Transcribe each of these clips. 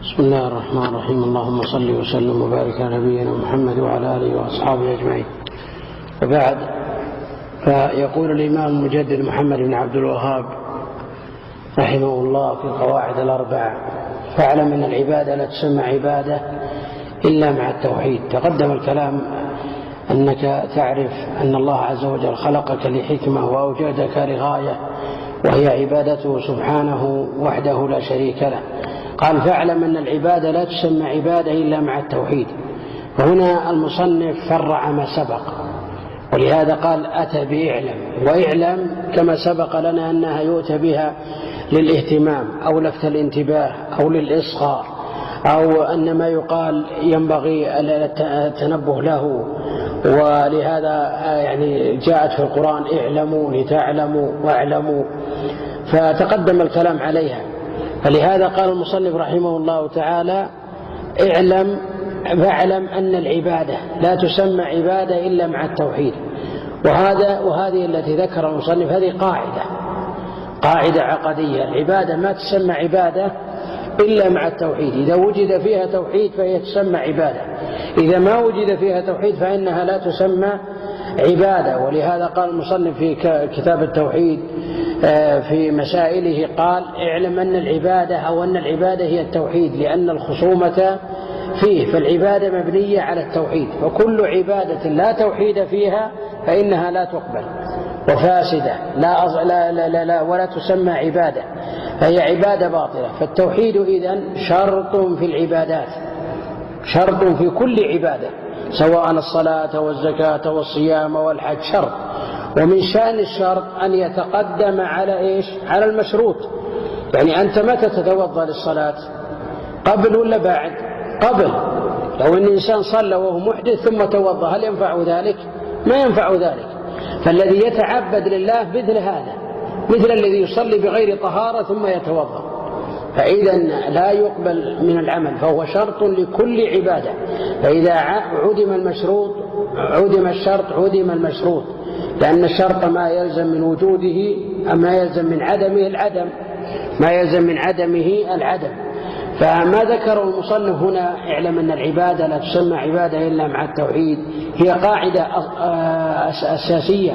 بسم الله الرحمن الرحيم. اللهم صل وسلم وبارك على نبينا محمد وعلى آله وأصحابه أجمعين. وبعد، فيقول الإمام المجدد محمد بن عبد الوهاب رحمه الله في القواعد الأربعة: فاعلم أن العبادة لا تسمى عبادة إلا مع التوحيد. تقدم الكلام أنك تعرف أن الله عز وجل خلقك لحكمة وأوجدك لغاية، وهي عبادته سبحانه وحده لا شريك له. قال: فاعلم أن العبادة لا تسمى عبادة إلا مع التوحيد. وهنا المصنف فرع ما سبق، ولهذا قال أتى بإعلم. وإعلم كما سبق لنا أنها يؤتى بها للاهتمام أو لفت الانتباه أو للإصغاء، أو أن ما يقال ينبغي التنبه له، ولهذا يعني جاءت في القرآن: اعلموا لتعلموا واعلموا، فتقدم الكلام عليها. فلهذا قال المصنف رحمه الله تعالى: فاعلم أن العبادة لا تسمى عبادة إلا مع التوحيد. وهذه التي ذكر المصنف هذه قاعدة عقدية: العبادة ما تسمى عبادة إلا مع التوحيد. إذا وجد فيها توحيد فهي تسمى عبادة، إذا ما وجد فيها توحيد فإنها لا تسمى عبادة. ولهذا قال المصنف في كتاب التوحيد في مسائله قال: اعلم أن العبادة هي التوحيد، لأن الخصومة فيه، فالعبادة مبنية على التوحيد، وكل عبادة لا توحيد فيها فإنها لا تقبل وفاسدة ولا تسمى عبادة، فهي عبادة باطلة. فالتوحيد إذن شرط في العبادات، شرط في كل عبادة، سواء الصلاة والزكاة والصيام والحج شرط. ومن شأن الشرط أن يتقدم على المشروط. يعني أنت متى تتوضأ للصلاة؟ قبل ولا بعد؟ قبل. لو أن الإنسان صلى وهو محدث ثم توضأ، هل ينفع ذلك؟ ما ينفع ذلك. فالذي يتعبد لله مثل هذا، مثل الذي يصلي بغير طهارة ثم يتوضأ، فإذا لا يقبل من العمل، فهو شرط لكل عبادة. فإذا عدم المشروط عدم الشرط، عدم المشروط، لأن الشرط ما يلزم من وجوده، ما يلزم من عدمه العدم، ما يلزم من عدمه العدم. فما ذكر المصنف هنا: اعلم أن العبادة لا تسمى عبادة إلا مع التوحيد، هي قاعدة أساسية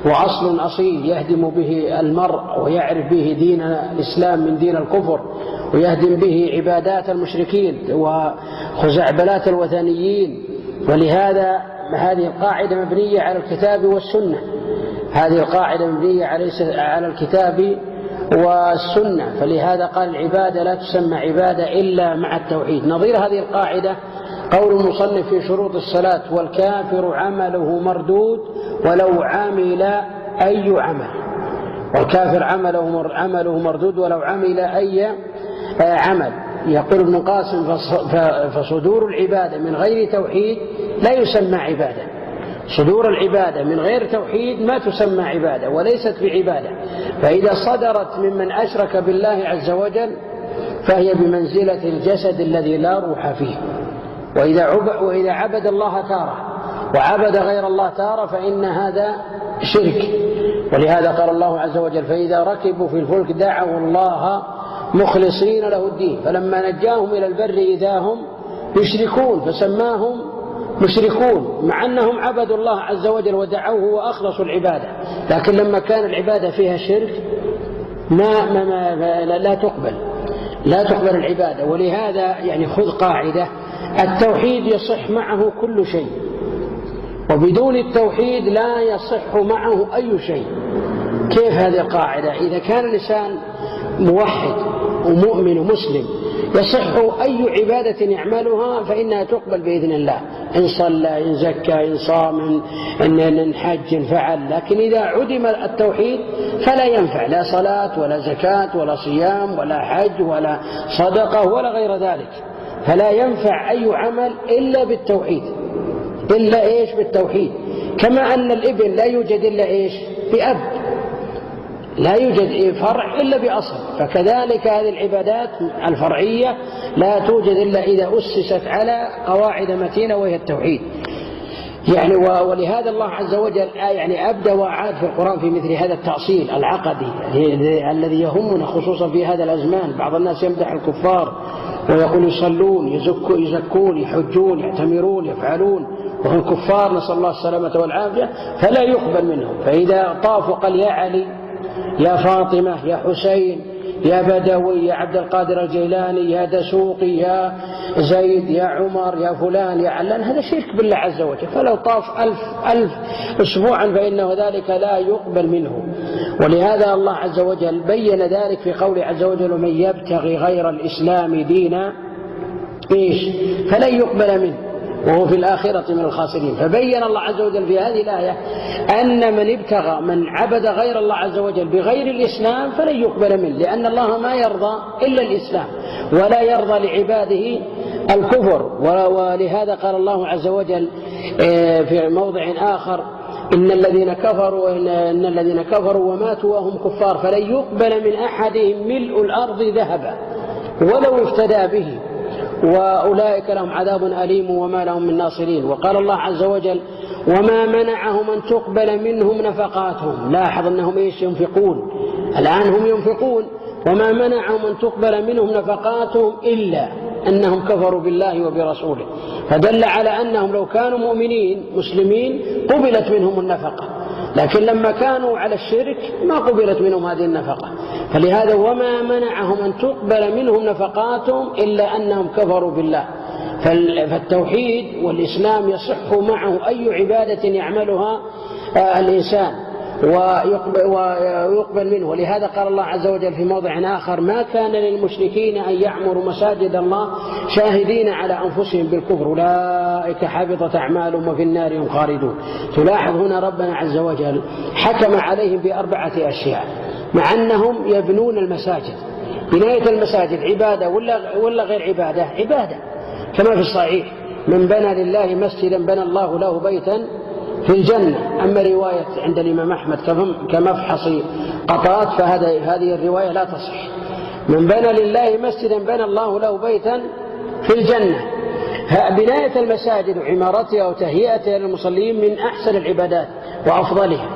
وأصل أصيل يهدم به المرء ويعرف به دين الإسلام من دين الكفر، ويهدم به عبادات المشركين وخزعبلات الوثنيين. ولهذا هذه القاعدة مبنية على الكتاب والسنة، هذه القاعدة مبنية على الكتاب والسنة. فلهذا قال: العبادة لا تسمى عبادة إلا مع التوحيد. نظير هذه القاعدة قول المصنف في شروط الصلاة: والكافر عمله مردود ولو عمل أي عمل. والكافر عمله مردود ولو عمل أي عمل. يقول ابن قاسم: فصدور العبادة من غير توحيد لا يسمى عبادة. صدور العبادة من غير توحيد ما تسمى عبادة وليست بعبادة. فإذا صدرت ممن أشرك بالله عز وجل فهي بمنزلة الجسد الذي لا روح فيه. وإذا عبد الله تارة وعبد غير الله تارة فإن هذا شرك. ولهذا قال الله عز وجل: فإذا ركبوا في الفلك دعوا الله مخلصين له الدين فلما نجاهم إلى البر إذا هم يشركون، فسماهم مشركون مع أنهم عبدوا الله عز وجل ودعوه وأخلصوا العبادة. لكن لما كان العبادة فيها شرك لا تقبل العبادة. ولهذا يعني خذ قاعدة: التوحيد يصح معه كل شيء، وبدون التوحيد لا يصح معه أي شيء. كيف هذه القاعدة؟ إذا كان الإنسان موحد ومؤمن ومسلم يصح أي عبادة يعملها فإنها تقبل بإذن الله، إن صلى، إن زكى، إن صام، إن حج، إن فعل. لكن إذا عدم التوحيد فلا ينفع لا صلاة ولا زكاة ولا صيام ولا حج ولا صدقة ولا غير ذلك. فلا ينفع أي عمل إلا بالتوحيد، بالتوحيد. كما أن الابن لا يوجد إلا بأب، لا يوجد فرع إلا بأصل، فكذلك هذه العبادات الفرعية لا توجد إلا إذا أسست على قواعد متينة وهي التوحيد. يعني ولهذا الله عز وجل يعني أبدى وأعاد في القرآن في مثل هذا التأصيل العقدي الذي يهمنا خصوصا في هذا الأزمان. بعض الناس يمدح الكفار ويقول يصلون يزكون يحجون يعتمرون يفعلون وهم كفار نسأل الله السلامة والعافية فلا يقبل منهم. فإذا طاف وقال يا علي يا فاطمة يا حسين يا بدوي يا عبد القادر الجيلاني يا دسوقي يا زيد يا عمر يا فلان يا علان، هذا شرك بالله عز وجل. فلو طاف ألف أسبوعا فإنه ذلك لا يقبل منه. ولهذا الله عز وجل بين ذلك في قوله عز وجل ومن يبتغي غير الإسلام دينا فلن يقبل منه وهو في الآخرة من الخاسرين. فبين الله عز وجل في هذه الآية أن من عبد غير الله عز وجل بغير الإسلام فلن يقبل منه، لأن الله ما يرضى إلا الإسلام ولا يرضى لعباده الكفر. ولهذا قال الله عز وجل في موضع آخر إن الذين كفروا وماتوا وهم كفار فلن يقبل من أحدهم ملء الأرض ذهبا ولو افتدى به وأولئك لهم عذاب أليم وما لهم من ناصرين. وقال الله عز وجل وما منعهم أن تقبل منهم نفقاتهم. لاحظ أنهم ينفقون الآن هم ينفقون، وما منعهم أن تقبل منهم نفقاتهم إلا أنهم كفروا بالله وبرسوله. فدل على أنهم لو كانوا مؤمنين مسلمين قبلت منهم النفقة، لكن لما كانوا على الشرك ما قبلت منهم هذه النفقة. فلهذا وما منعهم أن تقبل منهم نفقاتهم إلا أنهم كفروا بالله. فالتوحيد والإسلام يصح معه أي عبادة يعملها الإنسان ويقبل منه. ولهذا قال الله عز وجل في موضع آخر ما كان للمشركين أن يعمروا مساجد الله شاهدين على أنفسهم بالكفر أولئك حبطت أعمالهم وفي النار هم خالدون. تلاحظ هنا ربنا عز وجل حكم عليهم بأربعة أشياء مع أنهم يبنون المساجد. بناية المساجد عبادة ولا غير عبادة؟ عبادة، كما في الصحيح من بنى لله مسجدا بنى الله له بيتا في الجنة. أما رواية عند الإمام أحمد كمفحص قطات فهذه الرواية لا تصح. من بنى لله مسجدا بنى الله له بيتا في الجنة. بناية المساجد وعمارتها وتهيئتها للمصلين من أحسن العبادات وأفضلها.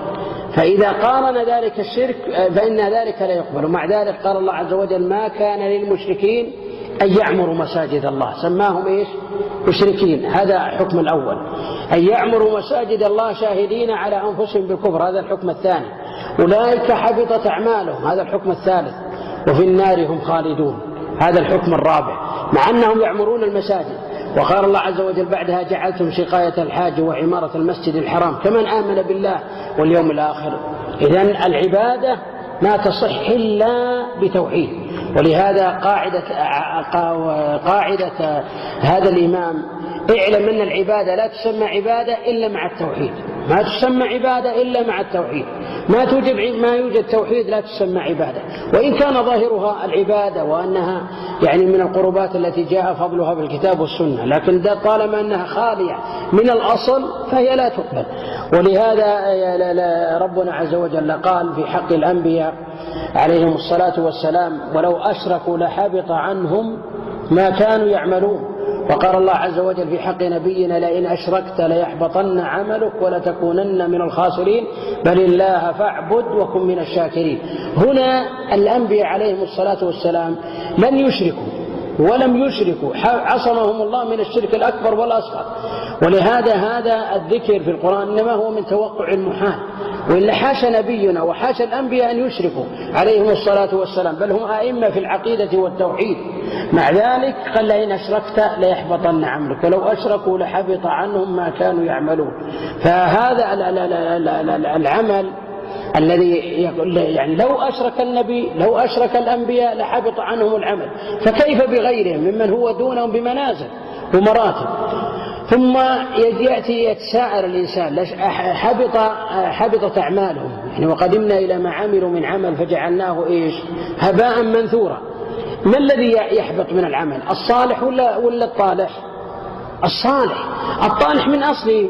فإذا قارن ذلك الشرك فإن ذلك لا يقبل. ومع ذلك قال الله عز وجل ما كان للمشركين أن يعمروا مساجد الله، سماهم مشركين. هذا حكم الأول، أن يعمروا مساجد الله شاهدين على أنفسهم بالكفر، هذا الحكم الثاني. أولئك حبطت أعمالهم، هذا الحكم الثالث. وفي النار هم خالدون، هذا الحكم الرابع، مع أنهم يعمرون المساجد. وقال الله عز وجل بعدها جعلتم سقاية الحاج وعمارة المسجد الحرام كمن آمن بالله واليوم الآخر. إذن العبادة ما تصح إلا بتوحيد. ولهذا قاعدة هذا الإمام اعلم أن العبادة لا تسمى عبادة إلا مع التوحيد، ما تسمى عبادة إلا مع التوحيد. ما يوجد توحيد لا تسمى عبادة، وإن كان ظاهرها العبادة وأنها من القربات التي جاء فضلها بالكتاب والسنة، لكن طالما أنها خالية من الأصل فهي لا تقبل. ولهذا ربنا عز وجل قال في حق الأنبياء عليهم الصلاة والسلام ولو أشركوا لحبط عنهم ما كانوا يعملون. وقال الله عز وجل في حق نبينا لئن أشركت ليحبطن عملك ولتكونن من الخاسرين بل الله فاعبد وكن من الشاكرين. هنا الأنبياء عليهم الصلاة والسلام لن يشركوا ولم يشركوا، عصمهم الله من الشرك الأكبر والأصغر. ولهذا هذا الذكر في القرآن إنما هو من توقع المحال، وإلا حاش نبينا وحاش الأنبياء أن يشركوا عليهم الصلاة والسلام، بل هم أئمة في العقيدة والتوحيد. مع ذلك قال لئن أشركت ليحبطن عملك ولو أشركوا لحبط عنهم ما كانوا يعملون. فهذا العمل الذي لو أشرك النبي لو أشرك الأنبياء لحبط عنهم العمل، فكيف بغيرهم ممن هو دونهم بمنازل ومراتب؟ ثم يأتي يتساءل الإنسان حبطت أعمالهم، وقدمنا إلى ما عملوا من عمل فجعلناه هباء منثورا. ما الذي يحبط من العمل؟ الصالح ولا الطالح؟ الطالح من أصله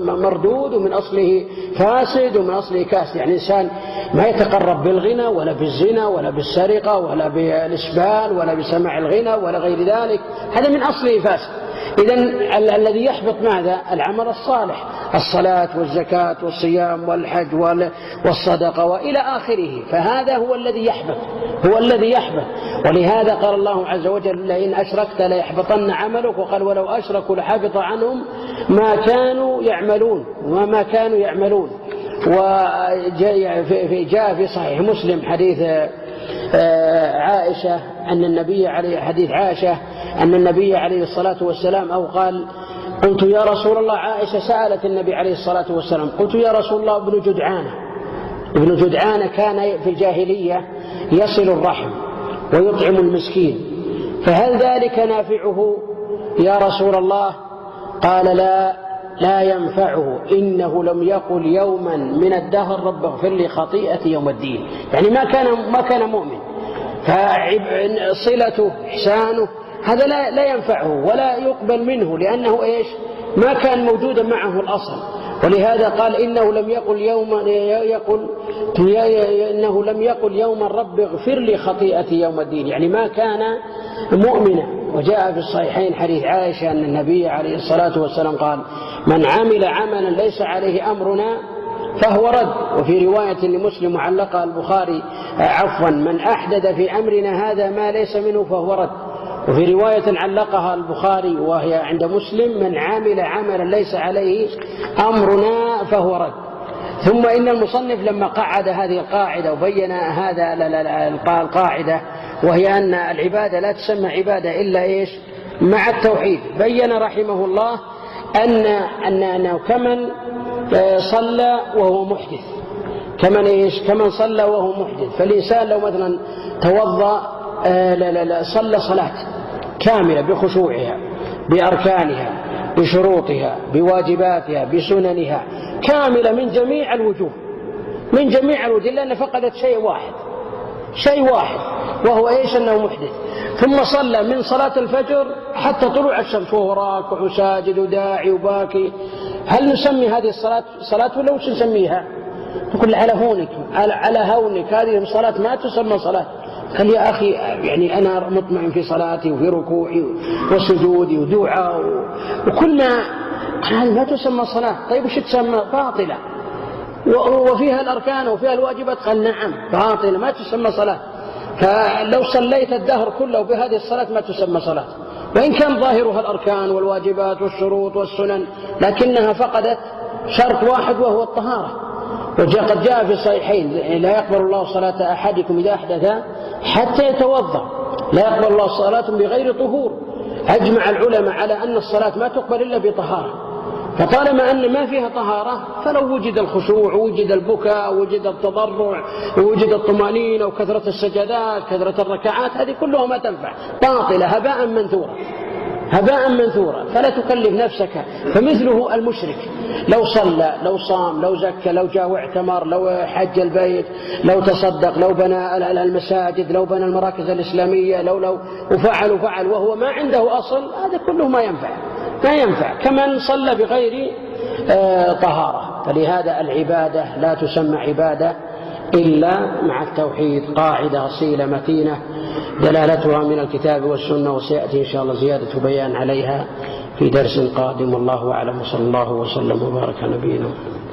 مردود ومن أصله فاسد ومن أصله كاسد. إنسان ما يتقرب بالغنى ولا بالزنا ولا بالسرقة ولا بالإسبال ولا بسماع الغنى ولا غير ذلك، هذا من أصله فاسد. إذن الذي يحبط ماذا؟ العمل الصالح. الصلاة والزكاة والصيام والحج والصدقة وإلى آخره، فهذا هو الذي يحبط. ولهذا قال الله عز وجل: لئن أشركت ليحبطن عملك. وقال: ولو أشركوا لحبط عنهم ما كانوا يعملون. وجاء في صحيح مسلم حديث عائشة أن النبي عليه الصلاة والسلام أو قال: قلت يا رسول الله، عائشة سألت النبي عليه الصلاة والسلام، قلت يا رسول الله ابن جدعان كان في الجاهلية يصل الرحم ويطعم المسكين، فهل ذلك نافعه يا رسول الله؟ قال: لا ينفعه، إنه لم يقل يوما من الدهر رب اغفر لي خطيئتي يوم الدين. يعني ما كان مؤمن، فصلته إحسانه هذا لا ينفعه ولا يقبل منه، لأنه ما كان موجودا معه الأصل. ولهذا قال: إنه لم يقل يوما رب اغفر لي خطيئتي يوم الدين، يعني ما كان مؤمنا. وجاء في الصحيحين حديث عائشة أن النبي عليه الصلاة والسلام قال: من عمل عملا ليس عليه أمرنا فهو رد. وفي رواية لمسلم وعلقها البخاري: من أحدث في أمرنا هذا ما ليس منه فهو رد. وفي رواية علقها البخاري وهي عند مسلم: من عمل عملا ليس عليه أمرنا فهو رد. ثم إن المصنف لما قعد هذه القاعدة وبين هذا القاعدة، وهي أن العبادة لا تسمى عبادة إلا مع التوحيد، بين رحمه الله أنه كمن صلى وهو محدث، كمن صلى وهو محدث. فالإنسان لو مثلا توضأ صلى صلاة كاملة بخشوعها بأركانها بشروطها بواجباتها بسننها كاملة من جميع الوجوه، لأن فقدت شيء واحد وهو أنه محدث. ثم صلى من صلاة الفجر حتى طلوع الشمس وهو راكع وساجد وداعي وباكي، هل نسمي هذه الصلاة صلاة ولا وش نسميها؟ تقول: على هونك هذه الصلاة ما تسمى صلاة. قال: يا أخي، يعني أنا مطمئن في صلاتي وفي ركوعي وسجودي ودعاء وكل ما تسمى صلاة. طيب وش تسمى؟ باطلة، وفيها الأركان وفيها الواجبات. قال: نعم باطلة ما تسمى صلاة. فلو صليت الدهر كله بهذه الصلاة ما تسمى صلاة، وإن كان ظاهرها الأركان والواجبات والشروط والسنن، لكنها فقدت شرط واحد وهو الطهارة. وقد جاء في الصحيحين: لا يقبل الله صلاة أحدكم إذا أحدث حتى يتوضأ، لا يقبل الله صلاة بغير طهور. أجمع العلماء على أن الصلاة ما تقبل إلا بطهارة، فطالما أن ما فيها طهارة فلو وجد الخشوع ووجد البكاء ووجد التضرع ووجد الطمأنينة وكثرة السجدات كثرة الركعات، هذه كلها ما تنفع، باطلة هباء منثورا. فلا تكلف نفسك. فمثله المشرك لو صلى لو صام لو زكى لو جاء واعتمر لو حج البيت لو تصدق لو بنى المساجد لو بنى المراكز الإسلامية لو وفعل وهو ما عنده أصل، هذا كله ما ينفع كمن صلى بغير طهارة. فلهذا العبادة لا تسمى عبادة إلا مع التوحيد. قاعدة أصيلة متينة دلالتها من الكتاب والسنة، وسيأتي إن شاء الله زيادة بيان عليها في درس قادم. والله أعلم، وصلى الله وسلم وبارك على نبينا محمد.